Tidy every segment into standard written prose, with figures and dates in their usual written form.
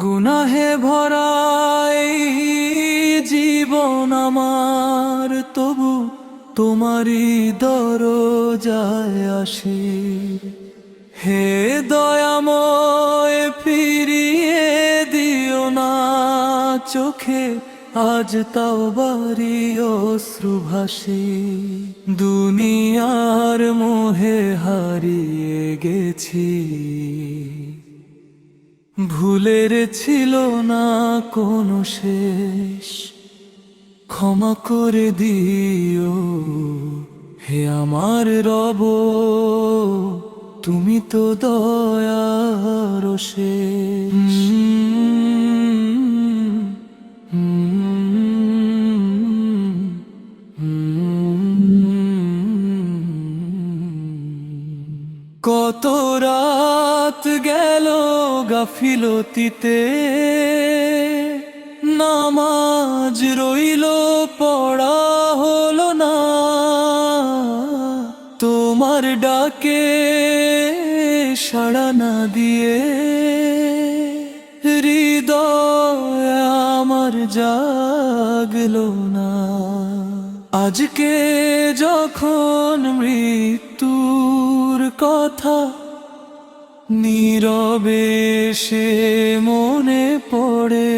গুনাহে ভরা এই জীবন আমার, তবু তোমারই দরজায় আসি। হে দয়াময়, ফিরিয়ে দিও না চোখে আজ তাওবারি অশ্রু ভাসি। দুনিয়ার মোহে হারিয়ে গেছি, ভুলের ছিল না কোনো শেষ। ক্ষমা করে দিও হে আমার রব, তুমি তো দয়ার শেষ। কত রাত গেল গাফিলতিতে, নামাজ রইল পড়া হলো না। তোমার ডাকে সাড়া না দিয়ে হৃদয় আমার জাগলো না। আজকে যখন মৃত্যুর কথা নীরবে সে মনে পড়ে,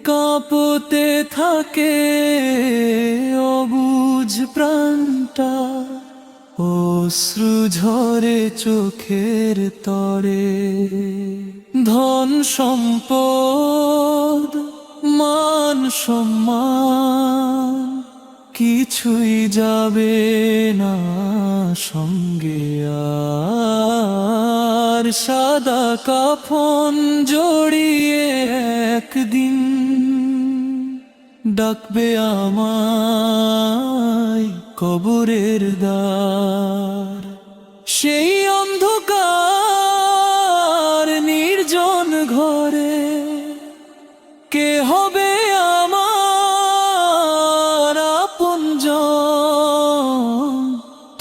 কাঁপতে থাকে অবুঝ প্রাণটা, অশ্রু ঝরে চোখের তরে। ধন সম্পদ মান সম্মান কিছুই যাবে না সঙ্গে আর। সাদা কাফন জড়িয়ে একদিন ডাকবে আমায় কবরের দ্বার। সেই অন্ধকার নির্জন ঘরে কে হবে আমার আপনজন?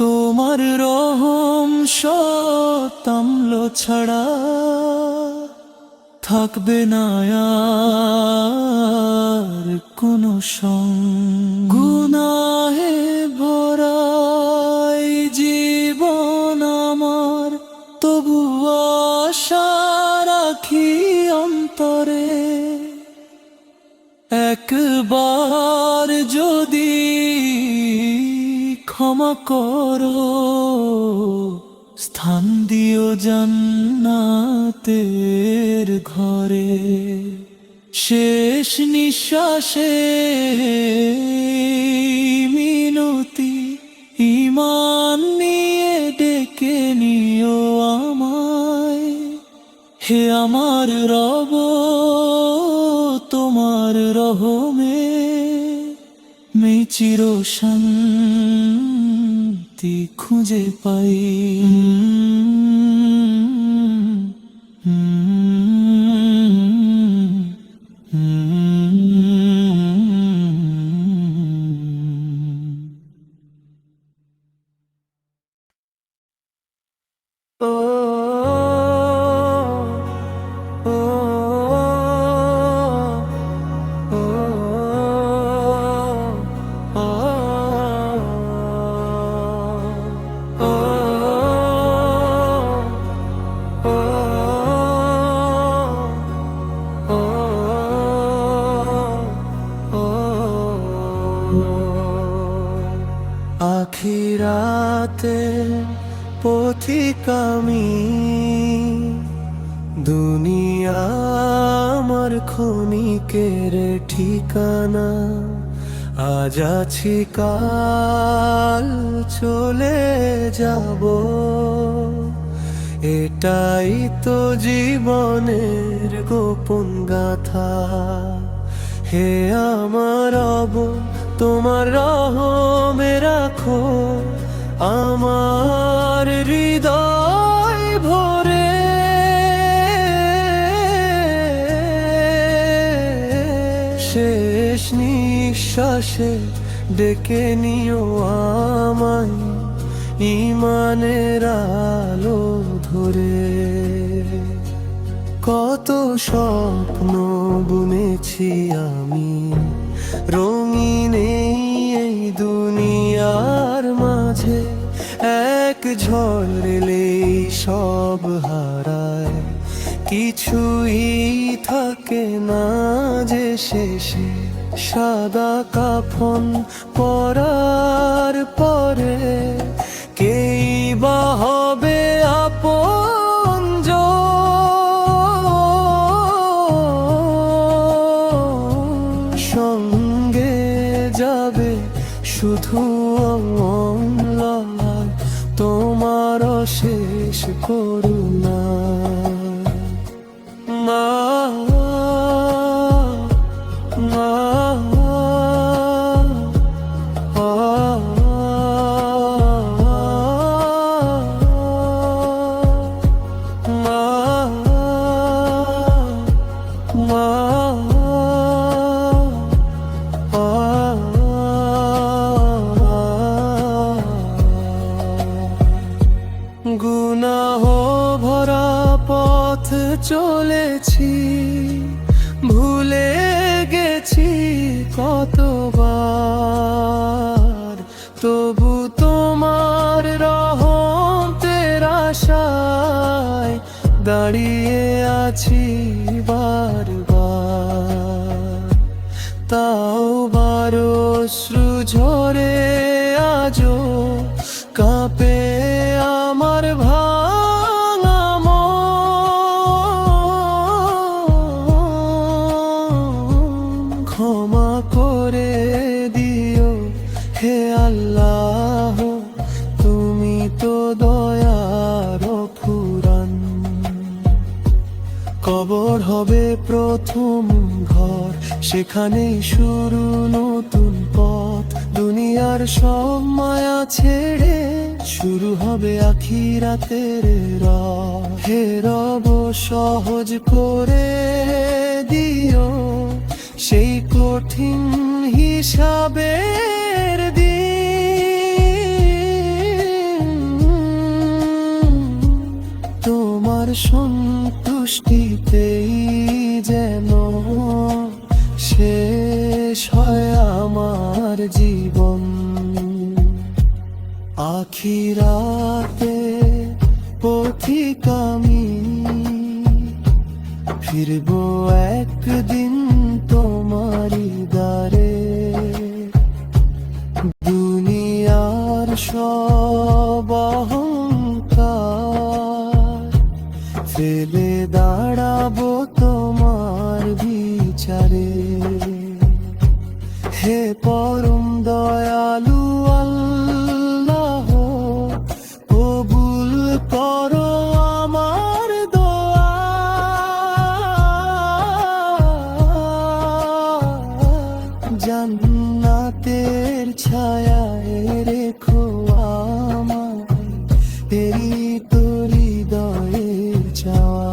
তোমার রহম শতামল ছাড়া থাকবে না আর কোনো সঙ্গ। গুনাহে ভরা এই জীবন আমার, তবু আশা রাখি অন্তরে। একবার যদি ক্ষমা করো, স্থান দিও জান্নাতের ঘরে। শেষ নিঃশ্বাসে মিনতি ঈমান নিয়ে ডেকে নিও আমায়। হে আমার রব, তোমার রহমে আমি চির শান্তি খুঁজে পাই। আখিরাতে পথিক আমি, দুনিয়া আমার ক্ষণিকের ঠিকানা। আজ আছি কাল চলে যাব, এটাই তো জীবনের গোপন গাথা। হে আমার রব, তোমার রহমে রাখো আমার হৃদয় ভরে। শেষ নিঃশ্বাসে ডেকে নিও আমায় ঈমানের আলো ধরে। কত স্বপ্ন বুনেছি আমি রঙিন এই দুনিয়ার মাঝে, এক ঝড় এলেই সব হারায়, কিছুই থাকে না যে শেষে। সাদা কাফন পরার পরে কেই বা হবে আপনজন, সঙ্গে যাবে শুধু আল্লাহ তোমার শেষ করুণা। মা মা গুনাহ ভরা পথ চলেছি, ভুলে গেছি কতবার, তবু তোমার রহমতের আশায় দাঁড়িয়ে আছি বারবার। তাও বারো অশ্রু ঝরে আজও কাঁপে আমার ভাঙা মন। ক্ষমা করে দিও হে আল্লাহ, তুমি তো দয়ার ফুরান। কবর হবে প্রথম ঘর, সেখানেই শুরু নতুন পথ। দুনিয়ার সব মায়া ছেড়ে শুরু হবে আখিরাতের রাহ। হে রব সহজ করে দিও সেই কঠিন হিসাবের দিন, তোমার সন্তুষ্টিতেই যেন শেষ হয় আমার জীবন। আখিরাতে পথিক আমি, ফিরবো একদিন তোমারি দ্বারে। দুনিয়ার সব অহংকার ফেলে দাঁড়াবো তোমার বিচারে। হে পরম দয়ালু আল্লাহ, কবুল করো আমার দোয়া। জান্নাতের ছায়ায় রেখো আমায়, এই তো হৃদয়ের চাওয়া।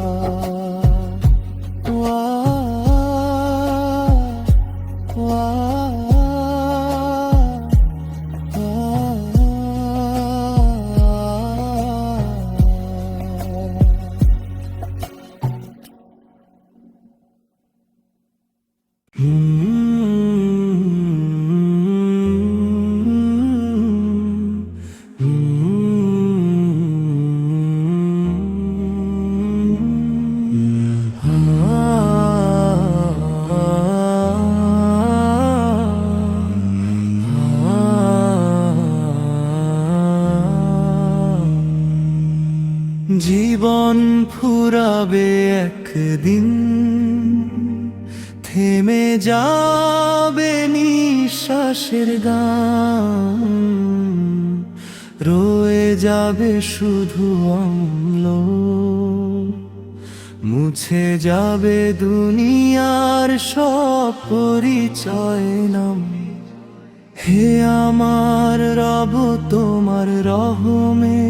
জীবন ফুরাবে একদিন, থেমে যাবে নিঃশ্বাসের গান। রয়ে যাবে শুধু অম্ল, মুছে যাবে দুনিয়ার সব পরিচয় নাম। হে আমার রব, তোমার রহমে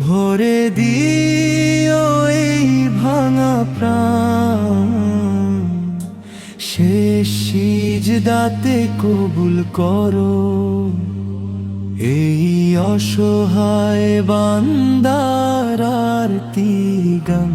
ভরে দিও এই ভাঙা প্রাণ। শেষ সিজদাতে কবুল করো এই অসহায় বান্দার আরতি গান।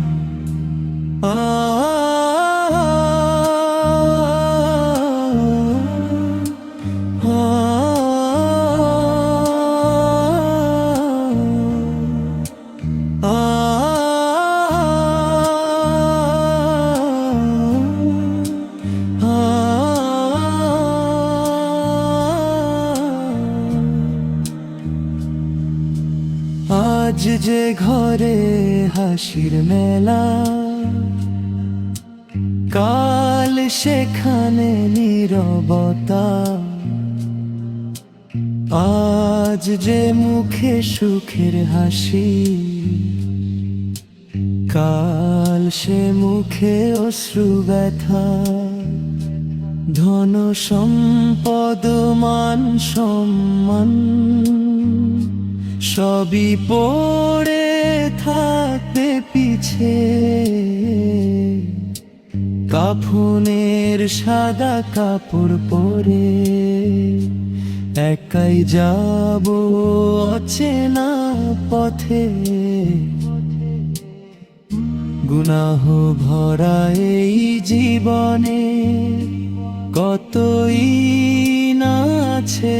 আজ যে ঘরে হাসির মেলা, কাল সেখানে নীরবতা। আজ যে মুখে সুখের হাসি, কাল সে মুখে অশ্রু ব্যথা। ধন সম্পদ মান সম্মান সবই পড়ে থাকবে পিছে। কাফনের সাদা কাপড় পরে একাই যাব অচেনা পথে। গুনাহ ভরা এই জীবনে কতই না আছে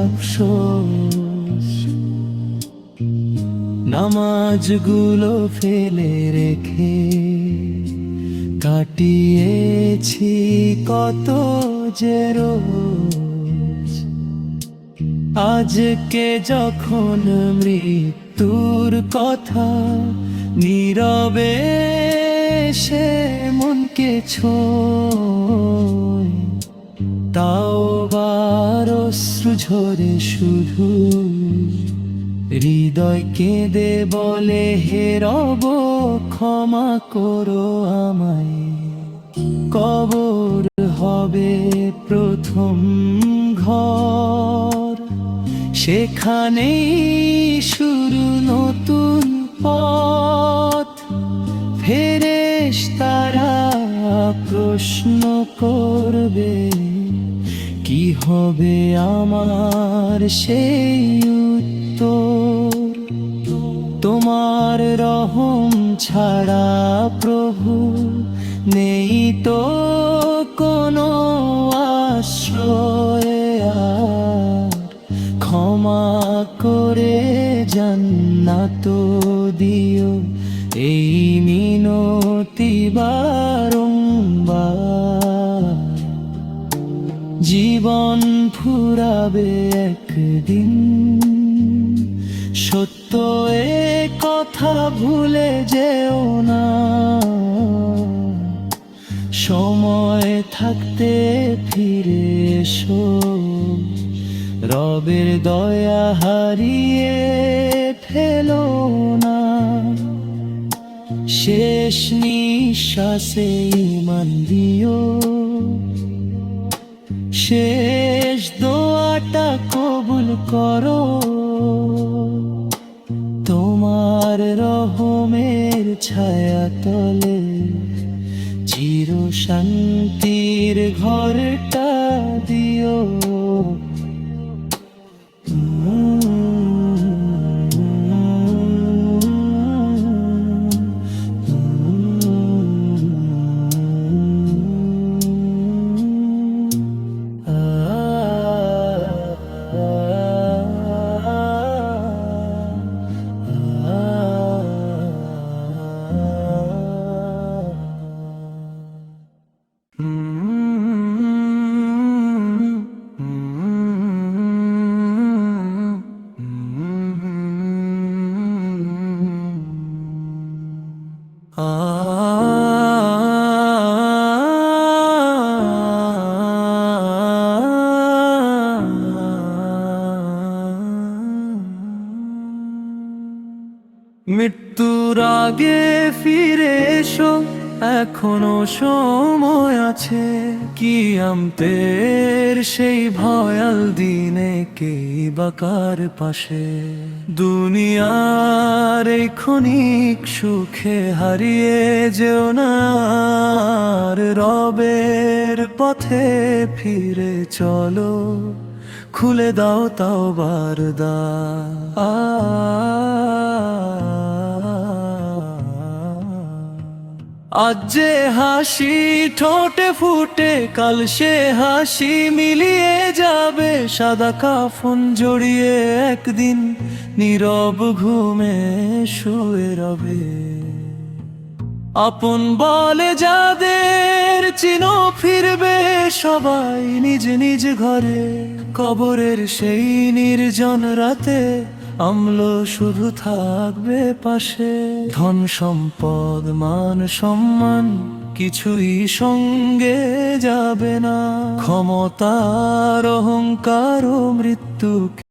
আফসোস। নামাজগুলো ফেলে রেখে কাটিয়েছি কত যে রোজ। আজকে যখন মৃত্যুর কথা নীরবে সে মনকে ছোঁয়, তাও বার অশ্রু ঝরে শুধু হৃদয় কেঁদে বলে, হে রব ক্ষমা করো আমায়। কবর হবে প্রথম ঘর, সেখানেই শুরু নতুন পথ। ফেরেশতারা প্রশ্ন করবে, কি হবে আমার সেই উত্তর। তোমার রহম ছাড়া প্রভু নেই তো কোনো আশ্রয় আর। ক্ষমা করে জান্নাত দিও এই মিনতি বারংবার। জীবন ফুরাবে একদিন, সত্য এ কথা ভুলে যেও না। সময় থাকতে ফিরে এসো, রবের দয়া হারিয়ে ফেলো না। শেষ নিঃশ্বাসে ঈমান দিও, শেষ দোয়াটা কবুল করো। তোমার রহমের ছায়া তলে চির শান্তির ঘরটা দিও। আগে ফিরে এসো, এখনো সময় আছে। কি আমতের সেই ভয়াল দিনে কেই বাকার পাশে, দুনিয়ার এই ক্ষণিক সুখে হারিয়ে যেও না, আর রবের পথে ফিরে চলো, খুলে দাও তাওবার আজ যে হাসি ঠোঁটে ফুটে, কাল সে হাসি মিলিয়ে যাবে। সাদা কাফন জড়িয়ে একদিন নীরব ঘুমে শুয়ে রবে। আপন বলে যাদের চিনো ফিরবে সবাই নিজ নিজ ঘরে। কবরের সেই নির্জন রাতে অম্ল শুধু থাকবে পাশে। ধন সম্পদ মান সম্মান কিছুই সঙ্গে যাবে না, ক্ষমতার অহংকার ও মৃত্যু